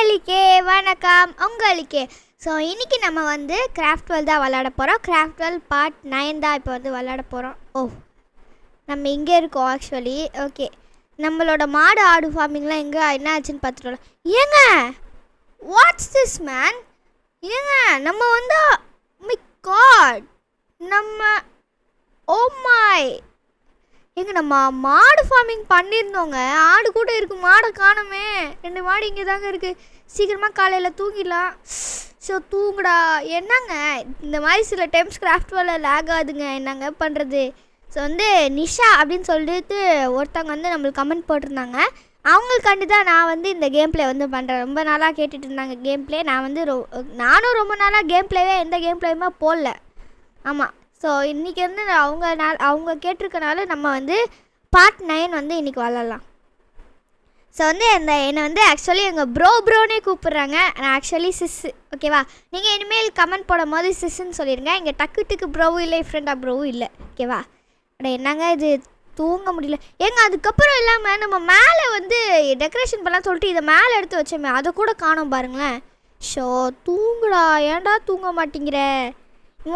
மக்களுக்கே வணக்கம் உங்களுக்கே. ஸோ இன்றைக்கி நம்ம வந்து கிராஃப்ட் வேர்ல்ட் தான் விளையாட போகிறோம். கிராஃப்ட் வேர்ல்ட் பார்ட் 9 தான் இப்போ வந்து விளையாட போகிறோம். நம்ம இங்கே இருக்கோம் ஆக்சுவலி. ஓகே, நம்மளோட மாடு ஆடு ஃபார்மிங்லாம் எங்கே என்ன ஆச்சுன்னு பார்த்துட்டோம். ஏங்க வாட்ஸ் திஸ் மேன்? ஏங்க நம்ம வந்து மை காட் நம்ம மை எங்க நம்ம மாடு ஃபார்மிங் பண்ணியிருந்தோங்க. ஆடு கூட இருக்குது, மாடை காணுமே. 2 மாடு இங்கே தாங்க இருக்குது. சீக்கிரமாக காலையில் தூங்கிடலாம். ஸோ தூங்குடா. என்னங்க இந்த மாதிரி சில டைம்ஸ் கிராஃப்ட் வேர்ல்ட் லேக் ஆகுதுங்க, என்னங்க பண்ணுறது? ஸோ வந்து நிஷா அப்படின்னு சொல்லிட்டு ஒருத்தவங்க வந்து நம்மளுக்கு கமெண்ட் போட்டிருந்தாங்க. அவங்களுக்காண்டி தான் நான் வந்து இந்த கேம் பிளே வந்து பண்ணுறேன். ரொம்ப நாளாக கேட்டுட்டு இருந்தாங்க கேம் பிளே. நான் வந்து நானும் ரொம்ப நாளாக கேம் பிளேவே எந்த கேம் பிளேயுமே போடல. ஆமாம். ஸோ இன்றைக்கி வந்து அவங்க கேட்டிருக்கனால நம்ம வந்து பார்ட் 9 வந்து இன்றைக்கி விளாட்லாம். ஸோ வந்து என்னை வந்து ஆக்சுவலி எங்கள் ப்ரோனே கூப்பிட்றாங்க. நான் ஆக்சுவலி சிஸ்ஸு. ஓகேவா? நீங்கள் இனிமேல் கமெண்ட் போடும் போது சிஸ்ஸுன்னு சொல்லிடுங்க. இங்கே டக்கு ப்ரோவும் இல்லை, ஃப்ரெண்டாக ப்ரோவும் இல்லை. ஓகேவா? அட என்னங்க இது தூங்க முடியல ஏங்க. அதுக்கப்புறம் இல்லாமல் நம்ம மேலே வந்து டெக்கரேஷன் பண்ணலாம் சொல்லிட்டு இதை மேலே எடுத்து வச்சோமே, அதை கூட காணோம் பாருங்களேன். ஷோ தூங்குடா, ஏன்டா தூங்க மாட்டேங்கிற?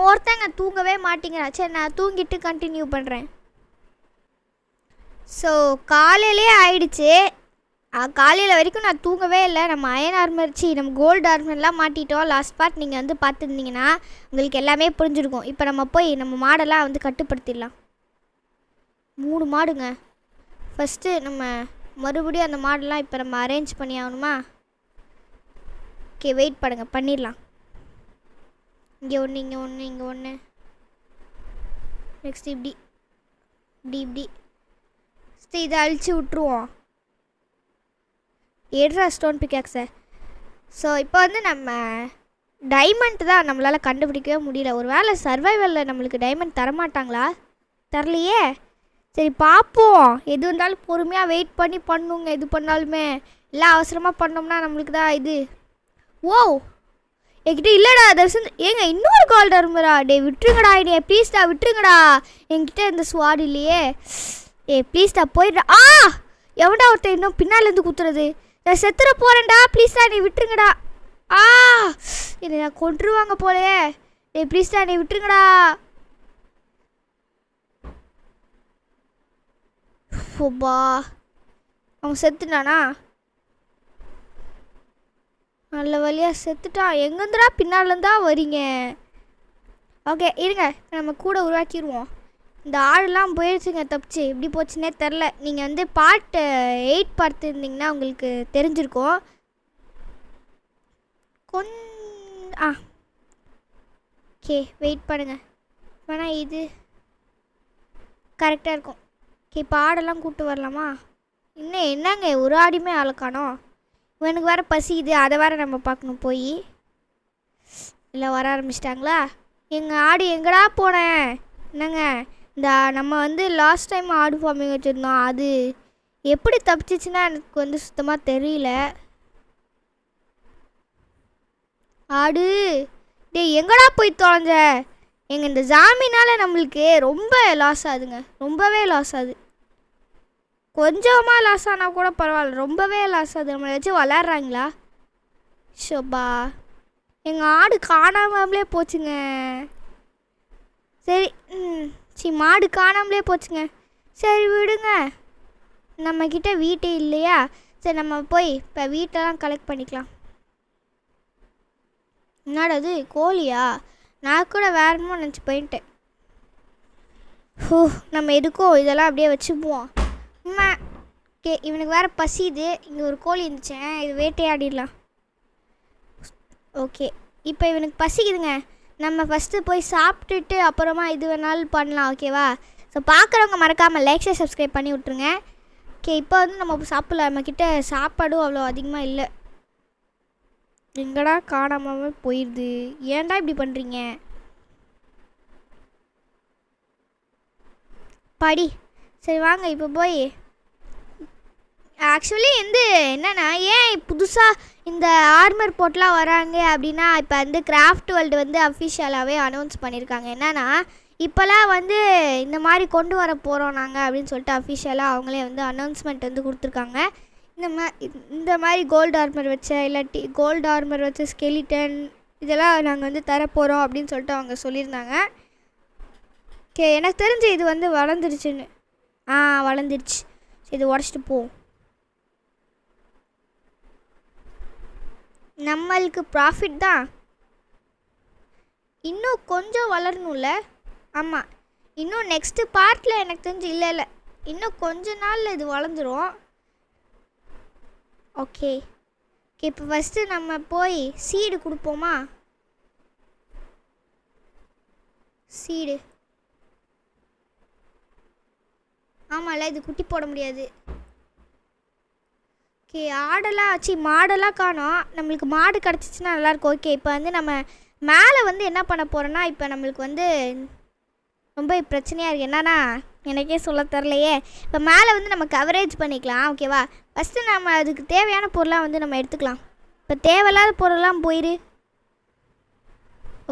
ஒருத்தங்க தூங்கவே மாட்டேங்கிறா. சரி நான் தூங்கிட்டு கண்டினியூ பண்ணுறேன். ஸோ காலையிலே ஆயிடுச்சு. காலையில் வரைக்கும் நான் தூங்கவே இல்லை. நம்ம அயன் ஆர்மர்ச்சி நம்ம கோல்டு ஆர்மர்லாம் மாட்டிட்டோம். லாஸ்ட் பார்ட் நீங்கள் வந்து பார்த்துருந்தீங்கன்னா உங்களுக்கு எல்லாமே புரிஞ்சிருக்கும். இப்போ நம்ம போய் நம்ம மாடெல்லாம் வந்து கட்டுப்படுத்திடலாம். 3 மாடுங்க. ஃபஸ்ட்டு நம்ம மறுபடியும் அந்த மாடெல்லாம் இப்போ நம்ம அரேஞ்ச் பண்ணி ஆகணுமா? ஓகே வெயிட் பண்ணுங்கள், பண்ணிடலாம். இங்கே ஒன்று, இங்கே ஒன்று, இங்கே ஒன்று, நெக்ஸ்ட் இப்படி இதை அழிச்சு விட்ருவோம். ஏட்ரா ஸ்டோன் பிக்காக்ஸை. ஸோ இப்போ வந்து நம்ம டைமண்ட் தான் நம்மளால் கண்டுபிடிக்கவே முடியல. ஒரு வேளை சர்வைவலில் நம்மளுக்கு டைமண்ட் தரமாட்டாங்களா? தரலையே. சரி பார்ப்போம். எது இருந்தாலும் பொறுமையாக வெயிட் பண்ணி பண்ணுங்க. எது பண்ணாலுமே எல்லாம் அவசரமாக பண்ணோம்னா நம்மளுக்கு தான் இது. ஓ என்கிட்ட இல்லைடா தர்ஷன். ஏங்க இன்னொரு கோல்டு ஆர்மரா? டே விட்டுருங்கடா, டே ப்ளீஸ்டா விட்டுருங்கடா. என்கிட்ட இந்த ஸ்வாட் இல்லையே. ப்ளீஸ்டா போயிடுறா. எவன்டா ஒருத்தர் இன்னும் பின்னாலேருந்து குத்துறது? நான் செத்துற போகிறேன்டா, ப்ளீஸ்டா நீ விட்டுருங்கடா. என்னை நான் கொண்டுருவாங்க போலையே. டே ப்ளீஸ்டா நீ விட்டுருங்கடா. ஓபா அவன் செத்துட்டானா? நல்ல வழியாக செத்துட்டான். எங்கேருந்துடா பின்னாலேருந்தா வரீங்க? ஓகே இருங்க, நம்ம கூட உருவாக்கிடுவோம். இந்த ஆடுலாம் போயிடுச்சுங்க, தப்பிச்சு. எப்படி போச்சுன்னே தெரில. நீங்கள் வந்து பார்ட் 8 பார்த்துருந்தீங்கன்னா உங்களுக்கு தெரிஞ்சிருக்கும். ஓகே வெயிட் பண்ணுங்கள். வேணா இது கரெக்டாக இருக்கும். ஓகே இப்போ ஆடெல்லாம் கூப்பிட்டு வரலாமா? இன்னும் என்னங்க ஒரு ஆடியுமே ஆளுக்கானோ? இவனுக்கு வேறு பசிக்குது, அதை வேறு நம்ம பார்க்கணும். போய் இல்லை வர ஆரம்பிச்சிட்டாங்களா? எங்கள் ஆடு எங்கடா போனேன்? என்னங்க இந்த நம்ம வந்து லாஸ்ட் டைம் ஆடு ஃபார்மிங் வச்சுருந்தோம், அது எப்படி தப்பிச்சிச்சுன்னா எனக்கு வந்து சுத்தமாக தெரியல. ஆடு டே எங்கடா போய் தொலைஞ்ச? எங்கள் இந்த ஜாமீனால் நம்மளுக்கு ரொம்ப லாஸ் ஆகுதுங்க, ரொம்பவே லாஸ் ஆகுது. கொஞ்சமாக லாஸ் ஆனால் கூட பரவாயில்ல, ரொம்பவே லாஸ் ஆகுது. நம்மளை வச்சு விளாட்றாங்களா? ஷோபா எங்கள் ஆடு காணாமலே போச்சுங்க. சரி மாடு காணாமலே போச்சுங்க. சரி விடுங்க, நம்மக்கிட்ட வீட்டே இல்லையா? சரி நம்ம போய் இப்போ வீட்டெல்லாம் கலெக்ட் பண்ணிக்கலாம். என்னடாது கோழியா? நான் கூட வேறமோ நினச்சி போயிட்டேன். நம்ம எதுக்கும் இதெல்லாம் அப்படியே வச்சுப்போம். ஓகே இவனுக்கு வேறு பசிது. இங்கே ஒரு கோழி இருந்துச்சேன், இது வேட்டையாடிடலாம். ஓகே இப்போ இவனுக்கு பசிக்குதுங்க. நம்ம ஃபஸ்ட்டு போய் சாப்பிட்டுட்டு அப்புறமா இது வேணாலும் பண்ணலாம். ஓகேவா? ஸோ பார்க்குறவங்க மறக்காமல் லைக் ஷேர் சப்ஸ்கிரைப் பண்ணி விட்ருங்க. ஓகே இப்போ வந்து நம்ம சாப்பிடலாம். நம்மக்கிட்ட சாப்பாடும் அவ்வளோ அதிகமாக இல்லை. எங்கடா காணாமல் போயிடுது? ஏன்டா இப்படி பண்ணுறீங்க? படி சரி வாங்க இப்போ போய். ஆக்சுவலி வந்து என்னென்னா ஏன் புதுசாக இந்த ஆர்மர் போட்டெலாம் வராங்க அப்படின்னா, இப்போ வந்து கிராஃப்ட் வேர்ல்டு வந்து அஃபிஷியலாகவே அனௌன்ஸ் பண்ணியிருக்காங்க. என்னென்னா இப்போலாம் வந்து இந்த மாதிரி கொண்டு வர போகிறோம் நாங்கள் அப்படின்னு சொல்லிட்டு அஃபிஷியலாக அவங்களே வந்து அனௌன்ஸ்மெண்ட் வந்து கொடுத்துருக்காங்க. இந்த மாதிரி கோல்டு ஆர்மர் வச்ச இல்லாட்டி கோல்டு ஆர்மர் வச்ச ஸ்கெலிட்டன் இதெல்லாம் நாங்கள் வந்து தரப்போகிறோம் அப்படின்னு சொல்லிட்டு அவங்க சொல்லியிருந்தாங்க. ஓகே, எனக்கு தெரிஞ்சு இது வந்து வளர்ந்துருச்சுன்னு. வளர்ந்துருச்சு. இது உடச்சிட்டு போ. நம்மளுக்கு ப்ராஃபிட் தான். இன்னும் கொஞ்சம் வளரணும்ல. ஆமாம், இன்னும் நெக்ஸ்ட்டு பார்ட்டில் எனக்கு தெரிஞ்சு இல்லை இன்னும் கொஞ்ச நாளில் இது வளர்ந்துடும். ஓகே, இப்போ ஃபஸ்ட்டு நம்ம போய் சீடு கொடுப்போமா? சீடு. ஆமாம்ல, இது குட்டி போட முடியாது. ஓகே, மாடெல்லாம் காணோம். நம்மளுக்கு மாடு கிடச்சிச்சின்னா நல்லாயிருக்கும். ஓகே, இப்போ வந்து நம்ம மேலே வந்து என்ன பண்ண போகிறோன்னா, இப்போ நம்மளுக்கு வந்து ரொம்ப பிரச்சனையாக இருக்குது. என்னன்னா எனக்கே சொல்ல தரலையே. இப்போ மேலே வந்து நம்ம கவரேஜ் பண்ணிக்கலாம். ஓகேவா? ஃபஸ்ட்டு நம்ம அதுக்கு தேவையான பொருளாக வந்து நம்ம எடுத்துக்கலாம். இப்போ தேவையில்லாத பொருள்லாம் போயிரு.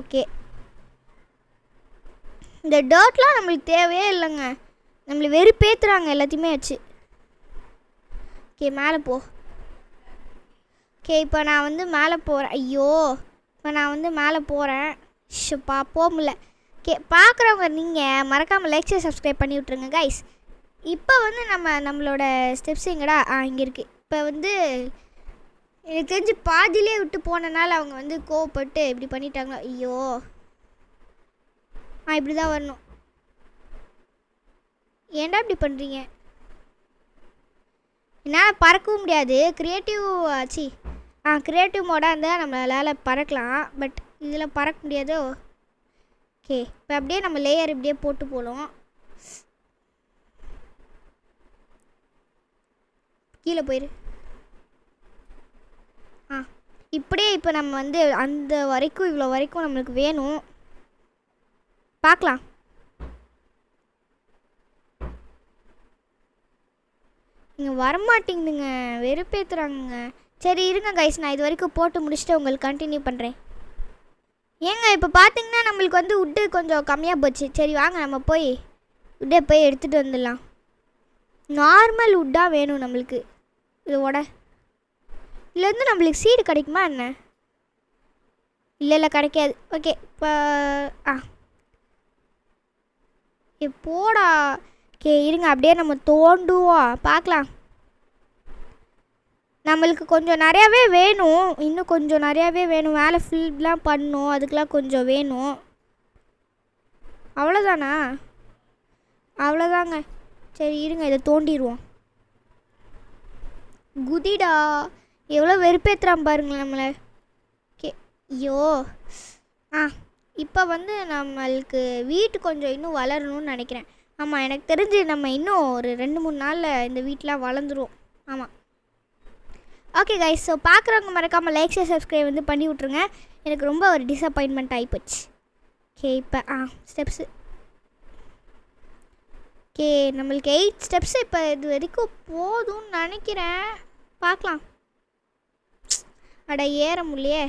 ஓகே, இந்த டர்ட்லாம் நம்மளுக்கு தேவையே இல்லைங்க. நம்மளை வெறுப்பேற்றுறாங்க எல்லாத்தையுமே வச்சு. ஓகே, மேலே போ. ஓகே, இப்போ நான் வந்து மேலே போகிறேன். ஐயோ, இப்போ நான் வந்து மேலே போகிறேன். போக முடியல. ஓகே, பார்க்குறவங்க நீங்கள் மறக்காமல் லைக் ஷேர் சப்ஸ்கிரைப் பண்ணி விட்ருங்க கைஸ். இப்போ வந்து நம்மளோட ஸ்டெப்ஸ் எங்கடா? இங்கே இருக்குது. இப்போ வந்து எனக்கு தெரிஞ்சு பாதியிலே விட்டு போனனால அவங்க வந்து கோவப்பட்டு இப்படி பண்ணிட்டாங்க. ஐயோ, இப்படி தான் வரணும். ஏன்டா இப்படி பண்ணுறீங்க? என்னால் பறக்கவும் முடியாது. கிரியேட்டிவ் மோடாக இருந்தால் நம்மளால் பறக்கலாம். பட் இதில் பறக்க முடியாதோ? ஓகே, இப்போ அப்படியே நம்ம லேயர் இப்படியே போட்டு போகலாம். கீழே போயிரு. இப்படியே இப்போ நம்ம வந்து அந்த வரைக்கும் இவ்வளோ வரைக்கும் நம்மளுக்கு வேணும். பார்க்கலாம். இங்கே வரமாட்டேங்குதுங்க, வெறுப்பேற்றுறாங்க. சரி இருங்க கைஸ், நான் இது வரைக்கும் போட்டு முடிச்சுட்டு உங்களுக்கு கண்டினியூ பண்ணுறேன். ஏங்க இப்போ பார்த்தீங்கன்னா நம்மளுக்கு வந்து உட்டு கொஞ்சம் கம்மியாக போச்சு. சரி வாங்க நம்ம போய் உட்டே போய் எடுத்துகிட்டு வந்துடலாம். நார்மல் உட்டாக வேணும் நம்மளுக்கு. இதோட இதுலேருந்து நம்மளுக்கு சீடு கிடைக்குமா என்ன? இல்லை கிடைக்காது. ஓகே, இப்போ போடா. ஓகே இருங்க, அப்படியே நம்ம தோண்டுவோம், பார்க்கலாம். நம்மளுக்கு கொஞ்சம் நிறையாவே வேணும். இன்னும் கொஞ்சம் நிறையாவே வேணும். மேலே ஃபில்லாம் பண்ணணும், அதுக்கெலாம் கொஞ்சம் வேணும். அவ்வளோதானா? அவ்வளோதாங்க. சரி இருங்க, இதை தோண்டிடுவோம். குதிடா, எவ்வளோ வெறுப்பேற்றுறான் பாருங்களேன் நம்மளை. ஓகே, ஐயோ. இப்போ வந்து நம்மளுக்கு வீட்டு கொஞ்சம் இன்னும் வளரணும்னு நினைக்கிறேன். ஆமாம், எனக்கு தெரிஞ்சு நம்ம இன்னும் ஒரு 2-3 நாளில் இந்த வீட்டெலாம் வளர்ந்துரும். ஆமாம். ஓகே கைஸ், ஸோ பார்க்குறவங்க மறக்காமல் லைக் ஷேர் சப்ஸ்கிரைப் வந்து பண்ணி விட்ருங்க. எனக்கு ரொம்ப ஒரு டிசப்பாயின்மெண்ட் ஆகிப்போச்சு. ஓகே, இப்போ ஸ்டெப்ஸு. ஓகே, நம்மளுக்கு 8 ஸ்டெப்ஸு இப்போ இது வரைக்கும் போதும்னு நினைக்கிறேன். பார்க்கலாம். ஏற முடியலையே.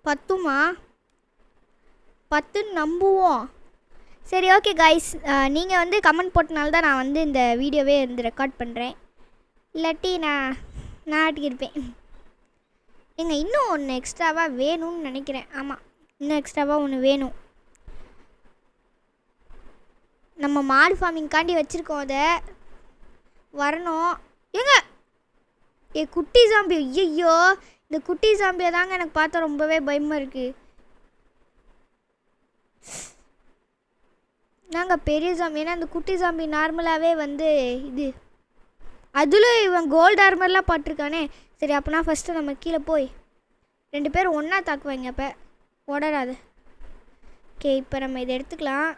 பத்துமா? 10 நம்புவோம். சரி ஓகே கைஸ், நீங்கள் வந்து கமெண்ட் போட்டனால தான் நான் வந்து இந்த வீடியோவே வந்து ரெக்கார்ட் பண்ணுறேன். இல்லாட்டி நான் ஆட்டிக்கிருப்பேன். இன்னும் ஒன்று எக்ஸ்ட்ராவாக வேணும்னு நினைக்கிறேன். ஆமாம், இன்னும் எக்ஸ்ட்ராவாக ஒன்று வேணும். நம்ம மாடு ஃபார்மிங்காண்டி வச்சுருக்கோம், அதை வரணும். குட்டி சாம்பி. ஐயோ, இந்த குட்டி சாம்பியை தாங்க எனக்கு பார்த்தா ரொம்பவே பயமாக இருக்குது. நாங்கள் பெரிய சாம்பி, ஏன்னா இந்த குட்டி சாம்பி நார்மலாகவே வந்து இது அதில் இவன் கோல்டு ஆர்மர்லாம் பாட்டிருக்கானே. சரி அப்போனா ஃபஸ்ட்டு நம்ம கீழே போய் 2 பேரும் ஒன்றா தாக்குவாங்க. அப்போ உடராது. ஓகே, இப்போ நம்ம இதை எடுத்துக்கலாம்.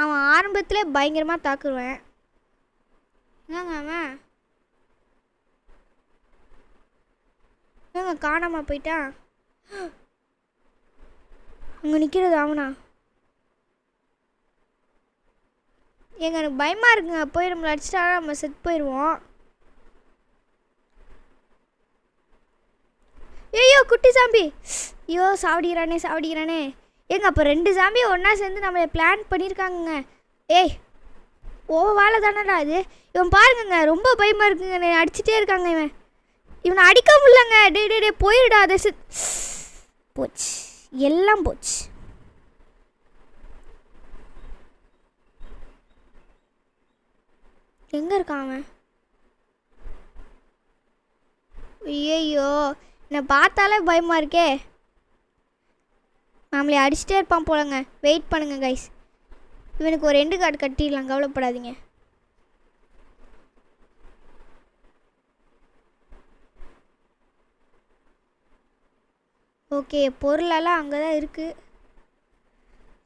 அவன் ஆரம்பத்தில் பயங்கரமாக தாக்குவேன். அவன் காணாமல் போயிட்டான். அங்கே நிற்கிறது அவனா? எனக்கு பயமாக இருக்குங்க. போய் நம்மளை அடிச்சிட்டா நம்ம செத்து போயிடுவோம். ஐயோ குட்டி சாம்பி. ஐயோ சாவடிக்கிறானே ஏங்க அப்போ 2 ஜாம்பியை ஒன்றா சேர்ந்து நம்மளை பிளான் பண்ணியிருக்காங்கங்க. ஏய் ஓ வாழை தானடா அது. இவன் பாருங்கங்க ரொம்ப பயமாக இருக்குங்க. அடிச்சுட்டே இருக்காங்க. இவனை அடிக்க முடியலங்க. டே போயிடுடா. அதை போச்சு, எல்லாம் போச்சு. எங்கே இருக்கான் அவன்? ஐயோ என்னை பார்த்தாலே பயமாக இருக்கே. நம்மளே அடிச்சுட்டே இருப்பான் போலங்க. வெயிட் பண்ணுங்க கைஸ். இவனுக்கு ஒரு எண்டு கார்டு கட்டிடலாம், கவலைப்படாதீங்க. ஓகே பொருளெல்லாம் அங்கே தான் இருக்குது.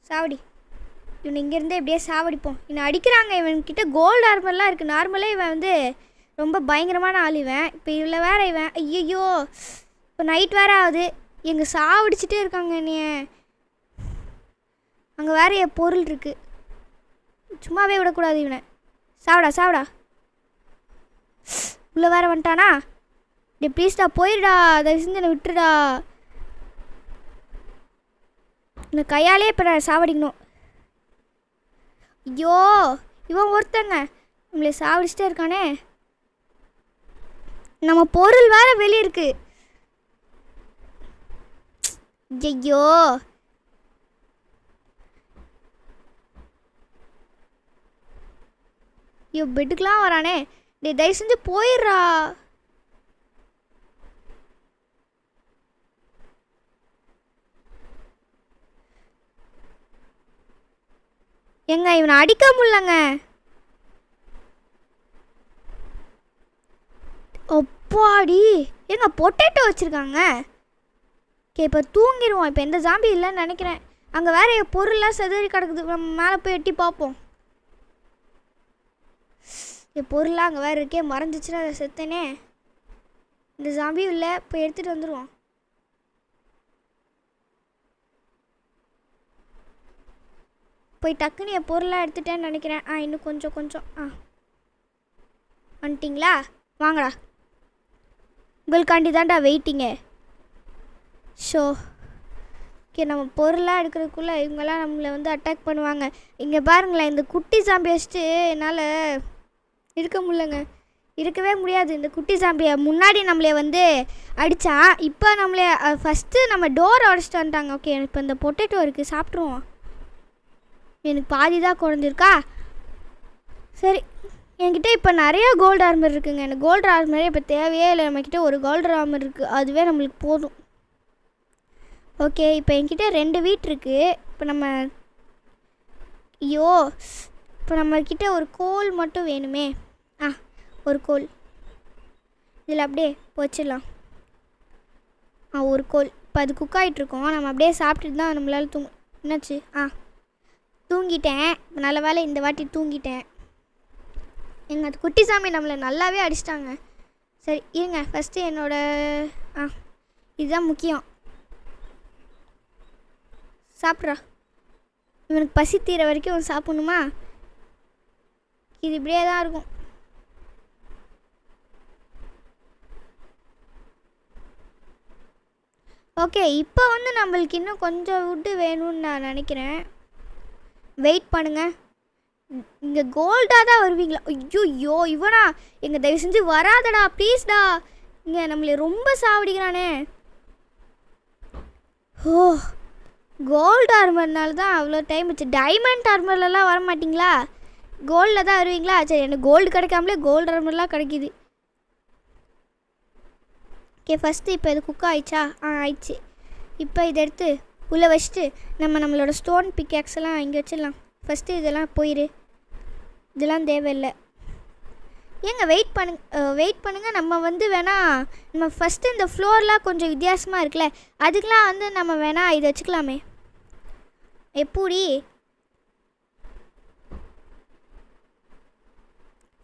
சாவடி. இவன் இங்கேருந்தே இப்படியே சாவடிப்போம். இவனை அடிக்கிறாங்க. இவன்கிட்ட கோல்டு ஆர்மர்லாம் இருக்குது. நார்மலே இவன் வந்து ரொம்ப பயங்கரமான ஆள் இவன். இப்போ இதில் வேறு இவன் ஐயோ இப்போ நைட் வேறு ஆகுது. எங்கள் சாவடிச்சுட்டே இருக்காங்க என்னைய. அங்கே வேறு என் பொருள் இருக்குது. சும்மாவே விடக்கூடாது இவனை. சாவடா உள்ளே வேறு வந்துட்டானா? டே ப்ளீஸ்டா போயிடுடா. தயவு செஞ்சு என்னை விட்டுருடா. இந்த கையாலே இப்போ நான் சாவடிக்கணும். ஐயோ இவன் ஒருத்தங்க நம்மளை சாவடிச்சுட்டே இருக்கானே. நம்ம பொருள் வேற வெளியே இருக்கு. ஐயோ ஐயோ பெட்டுக்கெலாம் வரானே. டே தயவு செஞ்சு போயிடுறா. எங்க இவனை அடிக்க முடியலங்க. அப்பாடி எங்க பொட்டேட்டோ வச்சுருக்காங்க. ஓகே இப்போ தூங்கிடுவோம். இப்போ எந்த ஜாம்பி இல்லைன்னு நினைக்கிறேன். அங்கே வேறு பொருள்லாம் செதறி கிடக்குது. நம்ம மேலே போய் எட்டி பார்ப்போம். என் பொருளாக அங்கே வேறு இருக்கே. மறைஞ்சிச்சுன்னா அதை செத்தனே. இந்த ஜாம்பியும் இல்லை. போய் எடுத்துகிட்டு வந்துடுவோம். போய் டக்குன்னு என் பொருளாக எடுத்துட்டேன்னு நினைக்கிறேன். இன்னும் கொஞ்சம் வந்துட்டிங்களா? வாங்கடா. உங்களுக்காண்டி தான்டா வெயிட்டிங்க. ஷோ ஓகே நம்ம பொருளாக எடுக்கிறதுக்குள்ளே இவங்கெல்லாம் நம்மளை வந்து அட்டாக் பண்ணுவாங்க. இங்கே பாருங்களேன், இந்த குட்டி ஜாம்பி வச்சுட்டு என்னால் இருக்க முடியலங்க. இருக்கவே முடியாது. இந்த குட்டி ஜாம்பியை முன்னாடி நம்மளே வந்து அடித்தா இப்போ நம்மளே ஃபஸ்ட்டு நம்ம டோரை உடச்சிட்டு வந்துட்டாங்க. ஓகே இப்போ இந்த பொட்டேட்டோ இருக்குது, சாப்பிட்ருவோம். எனக்கு பாதி தான் குறைஞ்சிருக்கா. சரி என்கிட்ட இப்போ நிறையா கோல்டு ஆர்மர் இருக்குங்க. எனக்கு கோல்டு ஆர்மரே இப்போ தேவையே இல்லை. நம்மக்கிட்ட ஒரு கோல்டு ஆர்மர் இருக்குது, அதுவே நம்மளுக்கு போதும். ஓகே இப்போ என்கிட்ட 2 வீட் இருக்குது. இப்போ நம்ம ஐயோ இப்போ நம்மக்கிட்ட ஒரு கோல் மட்டும் வேணுமே. ஒரு கோல் இதில் அப்படியே வச்சிடலாம். ஒரு கோல் இப்போ அது குக் ஆகிட்ருக்கோம். நம்ம அப்படியே சாப்பிட்டுட்டு தான் நம்மளால் என்னாச்சு? தூங்கிட்டேன். நல்ல வேலை இந்த வாட்டி தூங்கிட்டேன். எங்கள் அது குட்டி சாமி நம்மளை நல்லாவே அடிச்சிட்டாங்க. சரி இருங்க ஃபஸ்ட்டு என்னோட இதுதான் முக்கியம். சாப்பிட்றா. இவனுக்கு பசி தீர வரைக்கும் சாப்பிட்ணுமா? இது இப்படியே தான் இருக்கும். ஓகே இப்போ வந்து நம்மளுக்கு இன்னும் கொஞ்சம் வுட்டு வேணும்னு நான் நினைக்கிறேன். வெயிட் பண்ணுங்கள். இங்கே கோல்டாக தான் வருவீங்களா? ஐயோ இவனா? எங்கள் தயவு செஞ்சு வராதடா ப்ளீஸ்டா. இங்கே நம்மளே ரொம்ப சாவடிக்கிறானே. கோல்டு ஆர்மர்னால தான் அவ்வளோ டைம் வச்சு. டைமண்ட் ஆர்மர்லலாம் வர மாட்டிங்களா? கோல்டில் தான் வருவீங்களா? சரி எனக்கு கோல்டு கிடைக்காமலே கோல்டு ஆர்மர்லாம் கிடைக்கிது. ஓகே ஃபஸ்ட்டு இப்போ இது குக் ஆயிடுச்சா? ஆயிடுச்சு. இப்போ இதை எடுத்து உள்ளே வச்சுட்டு நம்மளோட ஸ்டோன் பிக்கேக்ஸ் எல்லாம் இங்கே வச்சிடலாம். ஃபஸ்ட்டு இதெல்லாம் போயிரு. இதெல்லாம் தேவையில்லை. ஏங்க வெயிட் பண்ணுங்கள். நம்ம வந்து நம்ம ஃபஸ்ட்டு இந்த ஃப்ளோர்லாம் கொஞ்சம் வித்தியாசமாக இருக்குல்ல, அதுக்கெலாம் வந்து நம்ம இதை வச்சுக்கலாமே. எப்படி?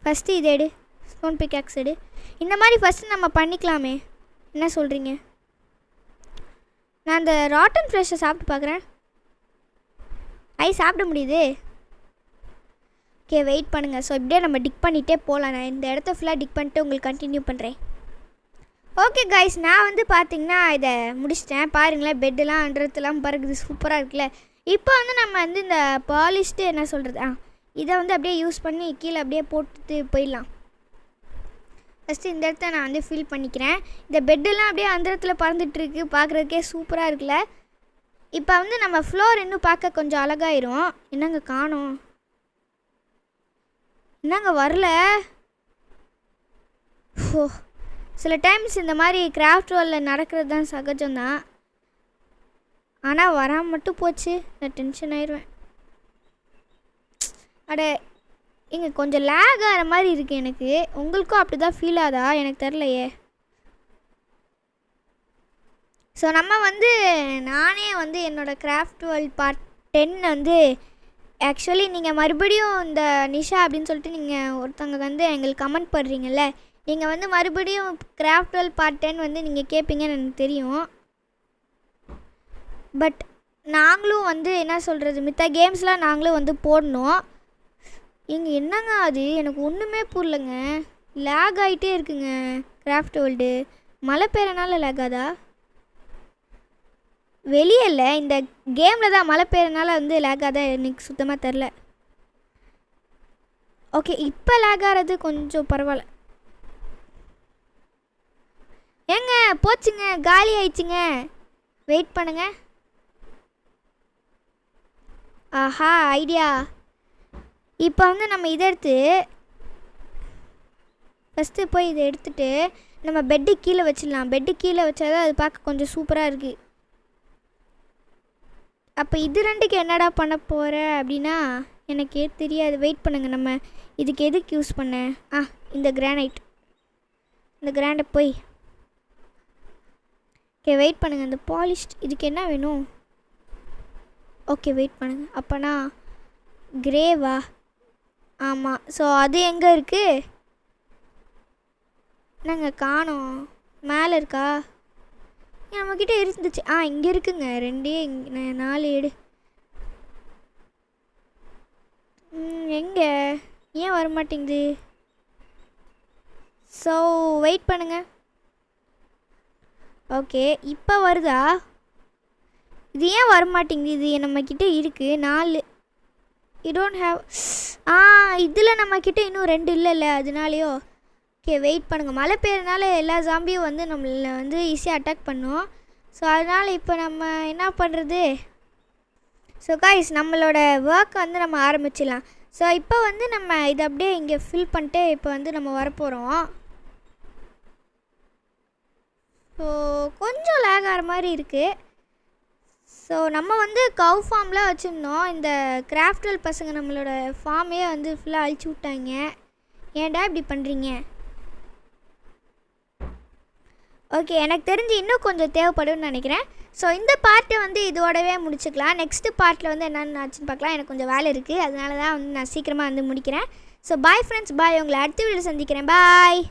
ஃபஸ்ட்டு இதை எடு, ஸ்டோன் பிக்காக்ஸ் எடு. இந்த மாதிரி ஃபஸ்ட்டு நம்ம பண்ணிக்கலாமே. என்ன சொல்கிறீங்க? நான் அந்த ராட்டன் ஃப்ரெஷ்ஷை சாப்பிட்டு பார்க்குறேன். சாப்பிட முடியுது. ஓகே வெயிட் பண்ணுங்கள். ஸோ இப்படியே நம்ம டிக் பண்ணிகிட்டே போகலாம். நான் இந்த இடத்த ஃபுல்லாக டிக் பண்ணிட்டு உங்களுக்கு கண்டினியூ பண்ணுறேன். ஓகே கைஸ், நான் வந்து பார்த்தீங்கன்னா இதை முடிச்சிட்டேன். பாருங்களேன், பெட்டெல்லாம் அண்டரத்துலாம் பறக்குது, சூப்பராக இருக்குல்ல. இப்போ வந்து நம்ம வந்து இந்த பாலிஷ்டு என்ன சொல்கிறது, இதை வந்து அப்படியே யூஸ் பண்ணி கீழே அப்படியே போட்டுட்டு போயிடலாம். ஃபஸ்ட்டு இந்த இடத்த நான் வந்து ஃபில் பண்ணிக்கிறேன். இந்த பெட்டெல்லாம் அப்படியே அந்த இடத்துல பறந்துட்டுருக்கு, பார்க்குறதுக்கே சூப்பராக இருக்குல்ல. இப்போ வந்து நம்ம ஃப்ளோர் இன்னும் பார்க்க கொஞ்சம் அழகாயிரும். என்னங்க காணோம், என்னங்க வரல? ஓ, சில டைம்ஸ் இந்த மாதிரி கிராஃப்ட் வேர்ல்டில் நடக்கிறது தான் சகஜம்தான். ஆனால் வராமல் மட்டும் போச்சு, நான் டென்ஷன் ஆயிடுவேன். அட, இங்கே கொஞ்சம் லேக் ஆகிற மாதிரி இருக்குது எனக்கு. உங்களுக்கும் அப்படி தான் ஃபீல் ஆகுதா எனக்கு தெரிலையே. ஸோ நம்ம வந்து நானே வந்து என்னோடய கிராஃப்ட் வேர்ல்ட் பார்ட் 10 வந்து ஆக்சுவலி நீங்கள் மறுபடியும் இந்த நிஷா அப்படின்னு சொல்லிட்டு நீங்கள் ஒருத்தவங்க வந்து எங்களுக்கு கமெண்ட் பண்ணுறீங்கல்ல, நீங்கள் வந்து மறுபடியும் கிராஃப்ட் வேர்ல்ட் பார்ட் 10 வந்து நீங்கள் கேட்பீங்கன்னு எனக்கு தெரியும். பட் நாங்களும் வந்து என்ன சொல்கிறது, மித்த கேம்ஸ்லாம் நாங்களும் வந்து போடணும். இங்கே என்னங்க அது, எனக்கு ஒன்றுமே புரியலங்க. லேக் ஆகிட்டே இருக்குங்க கிராஃப்ட் வேர்ல்டு. மழை பெய்யறனால லேக் ஆதா? வெளியே இல்லை, இந்த கேமில் தான் மழை பெய்யறனால வந்து லேக் ஆதா எனக்கு சுத்தமாக தெரில. ஓகே, இப்போ லேக் ஆகிறது கொஞ்சம் பரவாயில்ல. ஏங்க போச்சுங்க, காலி ஆயிடுச்சுங்க. வெயிட் பண்ணுங்க. ஆஹா, ஐடியா. இப்போ வந்து நம்ம இதை எடுத்து ஃபஸ்ட்டு போய் இதை எடுத்துகிட்டு நம்ம பெட்டு கீழே வச்சிடலாம். பெட்டு கீழே வச்சாதான் அது பார்க்க கொஞ்சம் சூப்பராக இருக்குது. அப்போ இது ரெண்டுக்கு என்னடா பண்ண போகிற அப்படின்னா எனக்கே தெரியாது. வெயிட் பண்ணுங்கள், நம்ம இதுக்கு எதுக்கு யூஸ் பண்ண? இந்த கிரானைட், இந்த கிராண்டை போய் ஓகே வெயிட் பண்ணுங்கள். இந்த பாலிஷ்ட் இதுக்கு என்ன வேணும்? ஓகே வெயிட் பண்ணுங்கள். அப்போனா கிரேவா? ஆமாம். ஸோ அது எங்கே இருக்குது? நாங்கள் காணோம். மேலே இருக்கா? நம்மக்கிட்ட இருந்துச்சு. இங்கே இருக்குங்க. 2 இங்கே 4 எடு. எங்கே ஏன் வரமாட்டேங்குது? ஸோ வெயிட் பண்ணுங்க. ஓகே இப்போ வருதா? இது ஏன் வரமாட்டேங்குது? இது நம்மக்கிட்ட இருக்குது 4. You don't have. இதில் நம்மக்கிட்ட இன்னும் 2 இல்லைல்ல, அதனாலையோ. ஓகே வெயிட் பண்ணுங்கள். மழை பெய்யறதுனால எல்லா ஜாம்பியும் வந்து நம்மளை வந்து ஈஸியாக அட்டாக் பண்ணும். ஸோ அதனால் இப்போ நம்ம என்ன பண்ணுறது? ஸோ காய்ஸ், நம்மளோட ஒர்க்கை வந்து நம்ம ஆரம்பிச்சிடலாம். ஸோ இப்போ வந்து நம்ம இதை அப்படியே இங்கே ஃபில் பண்ணிட்டு இப்போ வந்து நம்ம வரப்போகிறோம். ஸோ கொஞ்சம் லேக் ஆகிற மாதிரி இருக்குது. ஸோ நம்ம வந்து கவ் ஃபார்ம்லாம் வச்சுருந்தோம். இந்த கிராஃப்ட்வெல் பசங்க நம்மளோட ஃபார்மே வந்து ஃபுல்லாக அழிச்சு விட்டாங்க. ஏன்டா இப்படி பண்ணுறீங்க? ஓகே, எனக்கு தெரிஞ்சு இன்னும் கொஞ்சம் தேவைப்படும்னு நினைக்கிறேன். ஸோ இந்த பார்ட்டை வந்து இதோடவே முடிச்சுக்கலாம். நெக்ஸ்ட்டு பார்ட்டில் வந்து என்னென்னு ஆச்சுன்னு பார்க்கலாம். எனக்கு கொஞ்சம் வேலை இருக்குது, அதனால தான் வந்து நான் சீக்கிரமாக வந்து முடிக்கிறேன். ஸோ பாய் ஃப்ரெண்ட்ஸ், பாய். உங்களை அடுத்த வீடியோவில் சந்திக்கிறேன். பாய்.